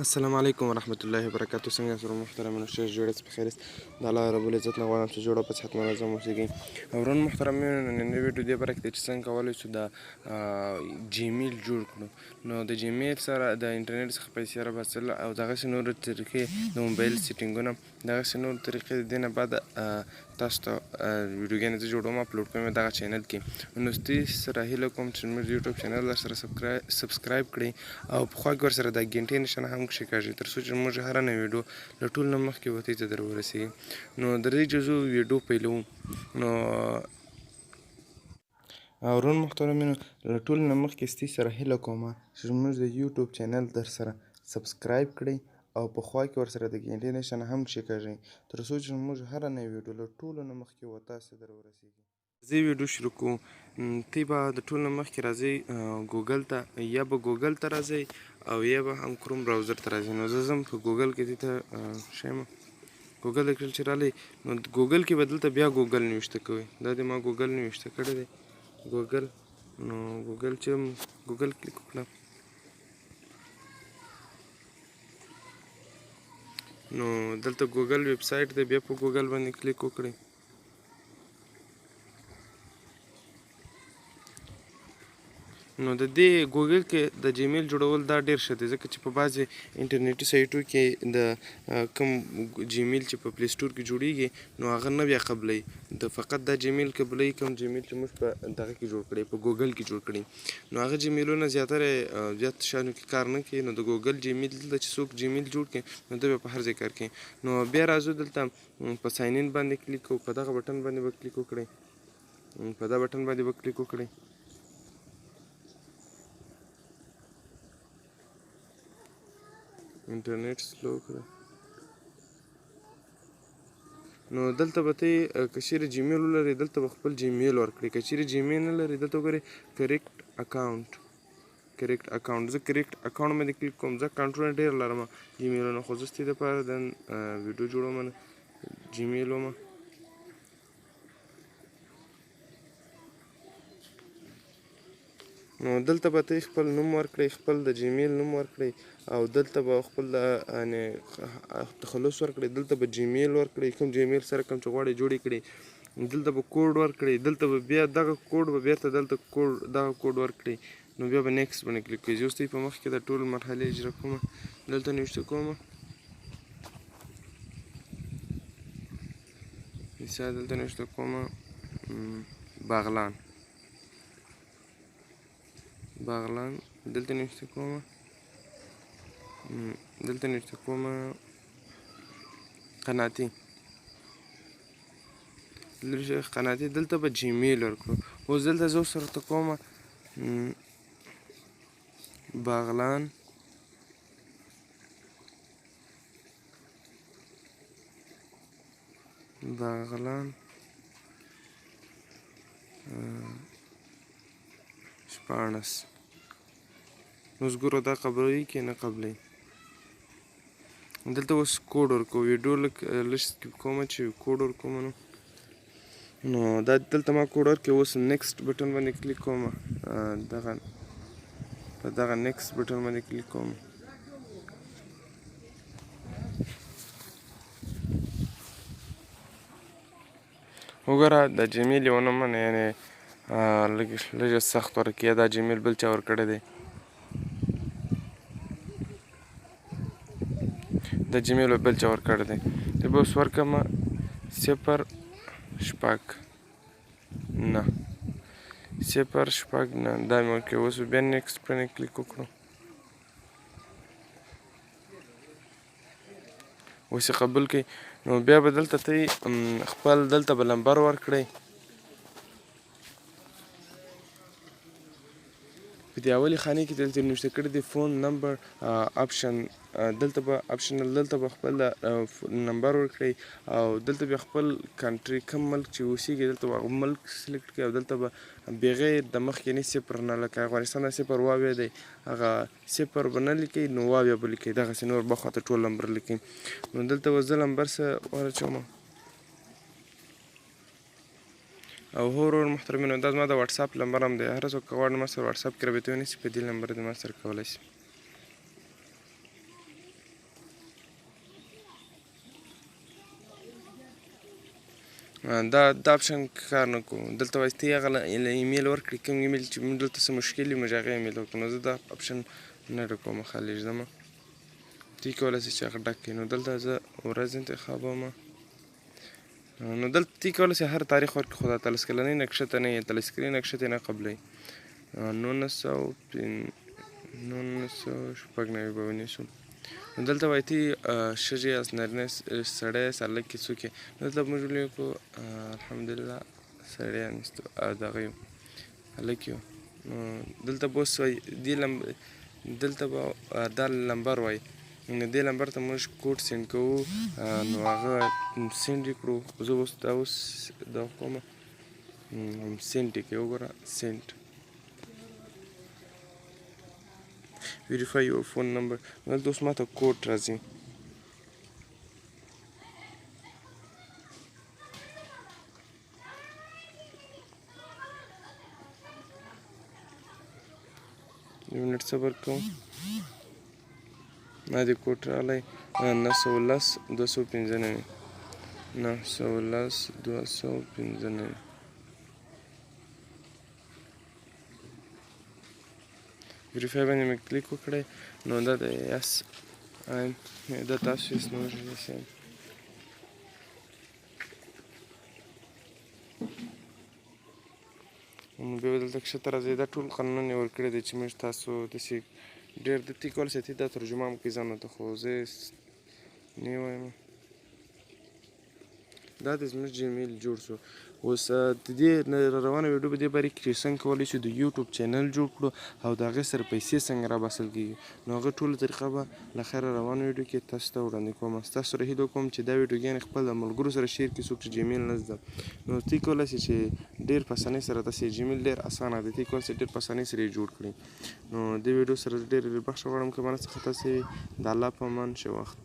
السلام علیکم ورحمت الله وبرکاتو. څنګه سره محترمین ښه جوړې په خیر است. د الله رب العزت نه غواړم چې جوړه په صحت منظم اوسیږي. ورون محترمین نن ویډیو دې برکت چې څنګه کولی شو د جیمیل جوړ کړو. نو د جیمیل سره د انټرنیټ څخه پیسې راباسل او دغسې نور طریقې د موبایل سیټینګونه دغسې نور طریقې د دې نه بعد تاسو ته ویډیوګانې زه جوړوم اپلوډ کوم دغه چینل کې. نو ستاسو سره هیله کوم چې زموږ یوټیوب چینل درسره سبسکرایب کړئ او په خوا کې ورسره د ګنټې نښانه هم کېږي تر څو چې موږ هره نوې ویډیو له ټول نه مخکې ورته ته در ورسېږي. نو د دې جزو ویډیو پیلوم. نو ورون محترمینو له ټول نه مخکې ستاسو سره هیله کوم چې زموږ د یوټیوب چینل درسره سبسکرایب کړئ او په خوا کې ورسره د ګنټې نښانه هم کېږي تر څو چې موږ هره نوې ویډیو له ټولو نه مخکې ورته ته در ورسېږي. زه ویډیو شروع کوم. تی به د ټول نه مخکې راځئ ګوګل ته، یا به ګوګل ته راځئ او یا به هم کروم براوزر ته راځئ. نو زه ځم په ګوګل کې دې ته ښیم. ګوګل ته کله چې راغلی نو ګوګل کې به دلته بیا ګوګل نوشته کوئ. دا دې ما ګوګل نوشته کړی دی ګوګل. نو ګوګل چې ګوګل کلیک وکړم نو دلته ګوګل ویب سایټ دی، بیا په ګوګل باندې کلیک وکړئ. نو د دې ګوګل کې د جیمیل جوړول دا ډیر ښه دی ځکه چې په بعضې انټرنیټي سایټو کې د کوم جیمیل چې په پلی سټور کې جوړیږي نو هغه نه بیا قبلوي، د فقط دا جیمیل قبلوي کوم جیمیل چې موږ په دغه کې جوړ کړی په ګوګل کې جوړ کړي. نو هغه جیمیلونه زیاتره زیات شیانو کې کار نه کوي. نو د ګوګل جیمیل دلته چې څوک جیمیل جوړ کړي نو دا به په هر ځای کار کوي. نو بیا راځو دلته په ساین ان باندې کلیک کوو، په دغه بټن باندې به کلیک وکړئ. په دا بټن باندې به کلیک وکړئ. انټرنیټ سلو کړه. نو دلته به ته که چیرې جیمیل ولرئ دلته به خپل جیمیل ورکړئ. که چیرې جیمیل نه لرئ دلته وګورئ کریکټ اکاونټ. زه کریکټ اکاونټ باندې کلیک کوم. زه اکاونټونه ډېر لرم جیمیلونه، خو زه ستاسو دپاره د ویډیو جوړوم جیمیل ومه. نو دلته به ته خپل نوم ورکړئ، خپل د جیمیل نوم ورکړئ او دلته به خپل تخلص ورکړئ. دلته به جیمیل ورکړئ، کوم جیمیل سره کوم چې غواړئ جوړ کړئ. دلته به کوډ ورکړئ، دلته به بیا دغه کوډ به بیرته دلته دغه کوډ ورکړئ. نو بیا به نیکسټ باندې کلیک کوئ. زه اوس په مخ کې د ټول مرحلې اجرا کوم. دلته نوشته کوم مثال، دلته نوشته کوم باغلان. دلته نوشته کوم قناتي. دلته به جیمیل ورکړو. اوس دلته زه ورته کوم باغلان شپاړس. نو اوس ګورو دا قبلوي که نه قبلوي. دلته اوس کوډ ورکوو. ویډیو لږ سکیپ کوم چې کوډ ورکوم. نو دا دلته ما کوډ ورکړی. اوس نیکسټ بټن باندې کلیک کوم. په دغه نیکسټ بټن باندې کلیک کوم. وګوره دا جیمیل یې ونه منه، یعنې لږ سخت ورکړي. دا جیمیل بل چا ورکړی دی. دا جیمیل بل چا ورکړی دی. زه به اوس ورکړم 0 شپږ 9 0 شپږ 9 دا مې ورکړی. اوس بیا نیکسټ باندې کلیک وکړو. اوس یې قبول کړئ. نو بیا به دلته ته خپل دلته به نمبر ورکړئ. په دې اولې خانې کې دلته نوشته کړی دی فون نمبر آپشن. دلته به آپشنل دلته به خپل نمبر ورکړئ او دلته بیا خپل کنټري کوم ملک چې اوسیږي دلته به هغه ملک سلیکټ کړئ او دلته به بغیر د مخکیني صفر نه لکه افغانستان د صفر واو دی هغه صفر به نه لیکئ نو واو به لیکئ. دغسې نور به خواته ټول نمبر لیکئ. نو دلته به زه نمبر څه ورچوم. او ورور محترمینو دا زما د واتساپ نمبر هم دی. هر څوک که غواړي ما سره واتساپ کې رابطه ونیسي په دې نمبر دې ما سره کولی شي. دا اپشن کار نه کوو. دلته وایي ته یې هغه ایمیل ورکړي کوم ایمیل چې موږ دلته څه مشکل وي موږ هغه ایمیل وکړو. نو زه دا اپشن نه ډکوم خالي ږدمه. تی کولی شئ چې هغه ډک کړئ. نو دلته زه ورځ انتخابوم. نو دلته تی کولی شئ هر تاریخ ورکړي خو دا 30 کلنۍ نقشه ته نه یې 30 کلنۍ نقشه ته یې نه قبلوي. 1996 به ونیسو. نو دلته وایي تی ښځې یاست نارینه سړی یاست هلک یې څوک یې. دلته موږ ولیکو الحمدلله سړیان یستو دغه یو هلک یو. نو دلته به اوس وایي دلته به دا نمبر وایي. نو دې نمبر ته موږ کوډ سینډ کوو. نو هغه سینډ یې کړو. زه اوس دا کوم سینډ یې کوي. وګوره سینډ verify your phone number. دلته اوس ماته کوډ راځي. یو منټ صبر کوم. ما دې کوډ راغلی 910 295 910 295. ویریفای باندې مې کلیک وکړی. نو دا د یس دا تاسو یې نو یس یم. نو بیا به دلته ښکته راځئ. دا ټول قانونونه یې ورکړي دي چې موږ تاسو داسې ډېر د تی کولی شئ دا ترجمه هم کوي ځانو ته خو زه نه وایم. دا د زموږ جیمیل جوړ شو. اوس د دې روانه ویډیو په دې باره کې چې څنګه کولی شو د یوټیوب چینل جوړ کړو او د هغې سره پیسې څنګه راباسل کېږي. نو هغه ټوله طریقه به له خیره روانه ویډیو کې تاسو ته وړاندې کوم. ستاسو سره هیله کوم چې دا ویډیوګانې خپل د ملګرو سره شیر کړي څوک چې جیمیل نه زده. نو تی کولی شئ چې ډېر په اسانۍ سره تاسې جیمیل ډېر اسانه دی. تی کولی شئ ډېر په اسانۍ سره یې جوړ کړئ. نو دې ویډیو سره ډېر بخښه غواړم که ما نه څخه تاسې د الله په امان ښه وخت.